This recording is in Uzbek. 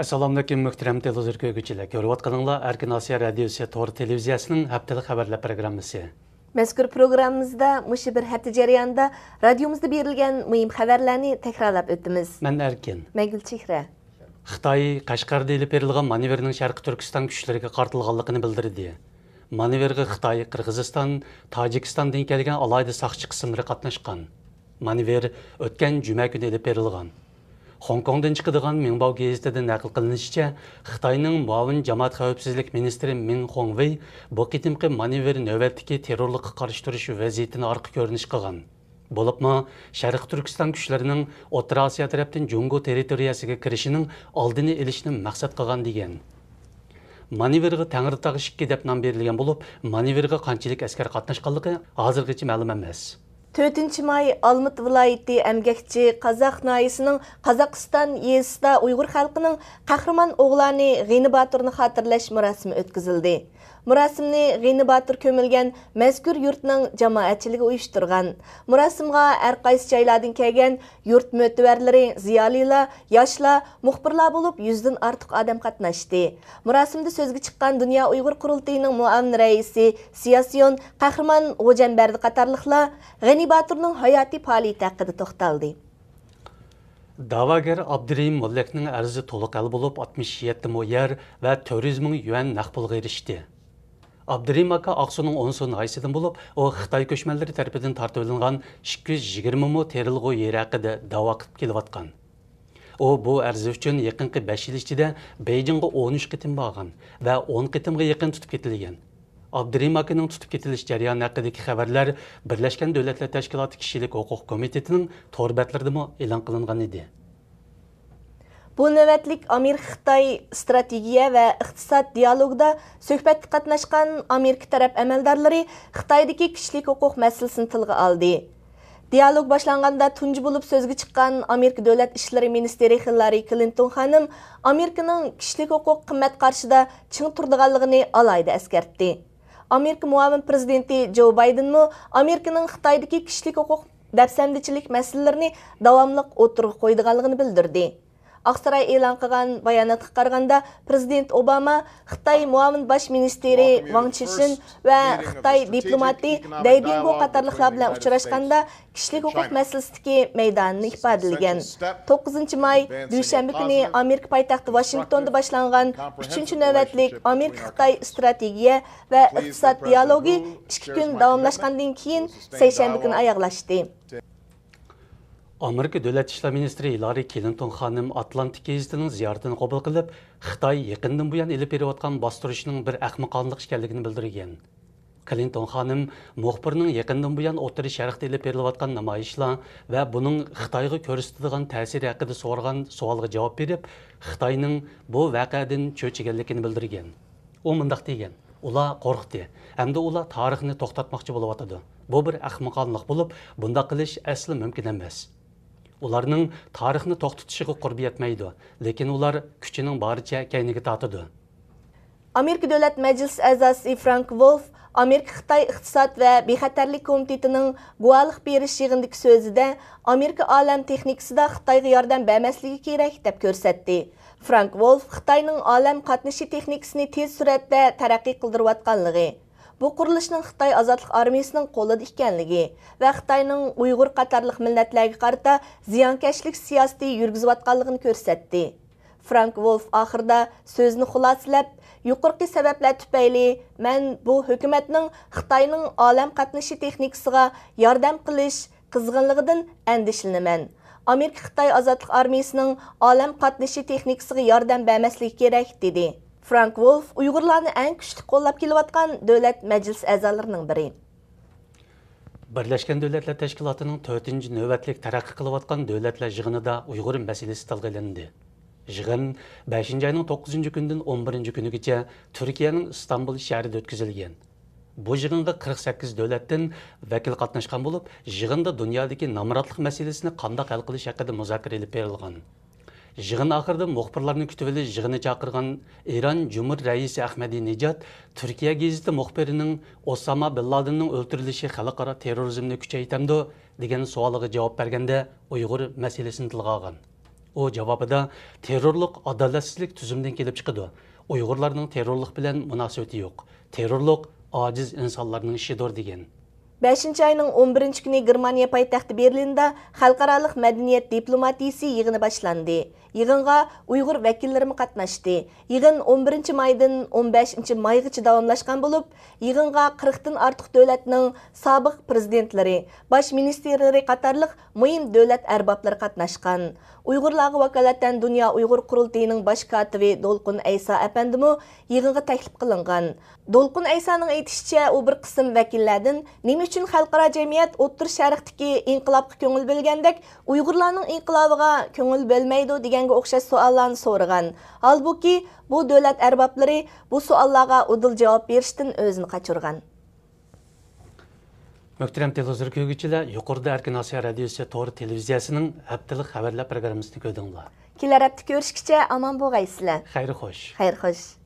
Assalamu alaykum muhtaram televizor ko'rayotganinglar Erkin Osiyo radiosi to'g'ri televiziyasining haftalik xabarlar programmasi. Mazkur programmamizda mush bir hafta jarayonida radiomizda berilgan muhim xabarlarni takrorlab o'tamiz. Men Erkin. Men Gulchehra. Xitoy Qashqarda elib berilgan manevrning Sharqiy Turkiston kuchlariga qartilganligini bildirdi. Manevrga Xitoy, Qirg'iziston, Tojikistondan kelgan alayda saqchi qismlari qatnashgan. Manevr o'tgan juma kuni elib berilgan. Hong Kongdan chiqadigan Mingbao gazetida naql qilinishicha, Xitoyning muavin jamoat xavfsizlik ministri Min Hongwei bu qitimqi manevr navbatdagi terrorlikqa qarshi turish vaziyatini orqa ko'rinish qilgan. Bo'libmi, Sharq Turkiston kuchlarining O'rta Osiyo tarafdan Jungo territoriyasiga kirishining oldini olishni maqsad qilgan degan. Manevrga Tangritog 2 deb nom berilgan bo'lib, manevrga qanchalik askar qatnashganligi hozirgacha ma'lum emas. 4 may Almut viloyati Əmgəkçi Qazaq nayisining Qozog'iston yezisida Uyg'ur xalqining qahramon o'g'lani G'ini Baturni xotirlash murosimi o'tkazildi. Murosimni G'ini Batur ko'milgan mazkur yurtning jamoatchiligi uyushtirgan. Murosimga har qaysi joylardan kelgan yurt mo'tavarlari, ziyolilar, yoshlar, muxbirlar bo'lib 100 dan ortiq odam qatnashdi. Murosimda so'zga chiqqan Dunyo Uyg'ur qurultayining muavin raisi Siyosyon Qahramon G'o'janbardi qatorliqlar G'ini Baturning hayotiy faoliyati haqida to'xtaldi. Davagar Abdurahim Mollakning arzi to'liq hal bo'lib 67 ming yer va 400 ming yuan naqd pulga erishdi. Abdurahim aka Aqsuning 10 so'm aysidan bo'lib, u Xitoy ko'chmanlari tarafidan tortib olingan 220 ming terilg'u yer haqida da'vo qilib kelayotgan. U bu arzi uchun yaqinqi 5 yil ichida Beijingga 13 qitim borgan va 10 qitimga yaqin tutib ketilgan. Abdurahim akaning tutib ketilish jarayoni haqidagi xabarlar Birlashgan Davlatlar Tashkiloti Kishilik Huquq komitetining to'rbatlarida e'lon qilingan edi. Bu navbatlik Amerika-Xitoy strategiya va iqtisod dialogida suhbatga qatnashgan Amerika taraf amaldorlari Xitoydagi kishilik huquq masalasini tilga oldi. Dialog boshlanganda tunji bo'lib so'zga chiqqan Amerika Davlat ishlari ministri Hillary Clinton xonim Amerikaning kishilik huquq qimmat qarshida ching turdiganligini alayda eskartdi. Amerika muavin prezidenti Joe Biden Amerikaning Xitoydagi kishilik huquq dafsandichilik masalalarini davomli o'tirib qo'ydiganligini bildirdi. Aqsaray e'lon qilgan bayonotga qaraganda Prezident Obama Xitoy muavin bosh ministri Wang Qishin va Xitoy diplomati Dai Bingguo qatorliqlar bilan uchrashganda kishilik huquq masalasidagi maydonini ifodalagan. 9 may dushanba kuni Amerika poytaxti Washingtonda boshlangan 3-navbatlik Amerika-Xitoy strategiya va iqtisod dialogi 2 kun davomlashgandan keyin seshanba kuni oyoqlashdi. Amerika Davlat ishlar ministri Hillary Clinton xonim Atlantik gazetining ziyoratini qabul qilib, Xitoy yaqindan buyon elib berayotgan bostirishning bir ahmoqonlik ekanligini bildirgan. Clinton xonim muxbirning yaqindan buyon O'rta Sharqda elib berilayotgan namoyishlar va buning Xitoyga ko'rsatadigan ta'siri haqida so'ralgan savolga javob berib, Xitoyning bu voqeadan cho'chiganligini bildirgan. U mundaq degan: "Ular qo'rqdi, hamda ular tarixni to'xtatmoqchi bo'layotdi. Bu bir ahmoqonlik bo'lib, bunda qilish asli mumkin emas. Ularning tarixni to'xtatishiga qurbi yetmaydi, lekin ular kuchining boricha kayniga tortadi." Amerika Davlat Majlis a'zosi Frank Wolf Amerika-Xitoy iqtisod va bexatarlik komitetining guvohlik berish yig'indagi so'zida Amerika olam texnikasida Xitoyga yordam bermasligi kerak deb ko'rsatdi. Frank Wolf Xitoyning olam qatnashi texnikasini tez suratda taraqqiy qildirayotganligi, bu qurilishning Xitoy ozodlik armiyasining qo'lida ekanligi va Xitoyning Uyg'ur qatorliq millatlarga qarata ziyonkashlik siyosati yurgizayotganligini ko'rsatdi. Frank Wolf oxirida so'zni xulosalab, yuqorqi sabablar tufayli men bu hukumatning Xitoyning olam qatnashi texnikasiga yordam qilish qizg'inligidan andishlanaman. Amerika-Xitoy ozodlik armiyasining olam qatnashi texnikasiga yordam bermasligi kerak dedi. Frank Wolf Uyg'urlarni eng kuchli qo'llab kelayotgan davlat majlis a'zolarining biri. Birlashgan Davlatlar Tashkilotining 4-navbatlik taraqqiy qilayotgan davlatlar yig'inida Uyg'ur masalasi tilga olindi. Yig'in 5-oyning 9-kunidan 11-kunigacha Turkiyaning Istanbul shahrida o'tkazilgan. Bu yig'inga 48 davlatdan vakil qatnashgan bo'lib, yig'inda dunyodagi nomrodlik masalasini qanday hal qilish haqida muzokara olib berilgan. Yig'in oxirida muxbirlarni kutib olish yig'ini chaqirgan Eron Cumhur raisi Ahmadinejad Turkiya gazeti muxbirining Osama bin Ladenning o'ldirilishi xalqaro terrorizmni kuchaytirdi degan savoliga javob berganda Uyg'ur masalasini tilga olgan. u javobida terrorlik adolatsizlik tuzumdan kelib chiqadi. Uyg'urlarning terrorlik bilan munosabati yo'q. Terrorlik ojiz insonlarning ishidir degan. 5 ayning 11 kuni Germaniya poytaxti Berlinda xalqarалық мәдениет дипломатиясы yig'ini boshlandi. Yig'inga Uyg'ur vakillari qatnashdi. Yig'in 11 maydan 15 maygacha davomlashgan bo'lib, yig'inga 40 dan ortiq davlatning sobiq prezidentlari, bosh ministerlari qatorliq muhim davlat arboblari qatnashgan. Uyg'urlarga vakolatan Dunyo Uyg'ur qurultayining bosh kotibi Dolqun Aysa apandimi yig'inga taklif qilingan. Dolqun Aysaning aytishicha, u bir qism vakillardan nima uchun xalqaro jamiyat O'rta Sharqdagi inqilobga ko'ngil bo'lgandek, Uyg'urlarning inqilobiga ko'ngil bo'lmaydi deganga o'xshash savollarni so'ragan. Halbuki bu davlat arboblari bu savollarga udil javob berishdan o'zini qochirgan. Muhtaram televizor ko'rguvchilar, yuqorida Erkin Osiyo radiosi to'g'ri televiziyasining haftalik xabarlar programmasini ko'rdinglar. Kelar hafta ko'rishguncha omon bo'lgaysizlar. Xayr xo'sh. Xayr xo'sh.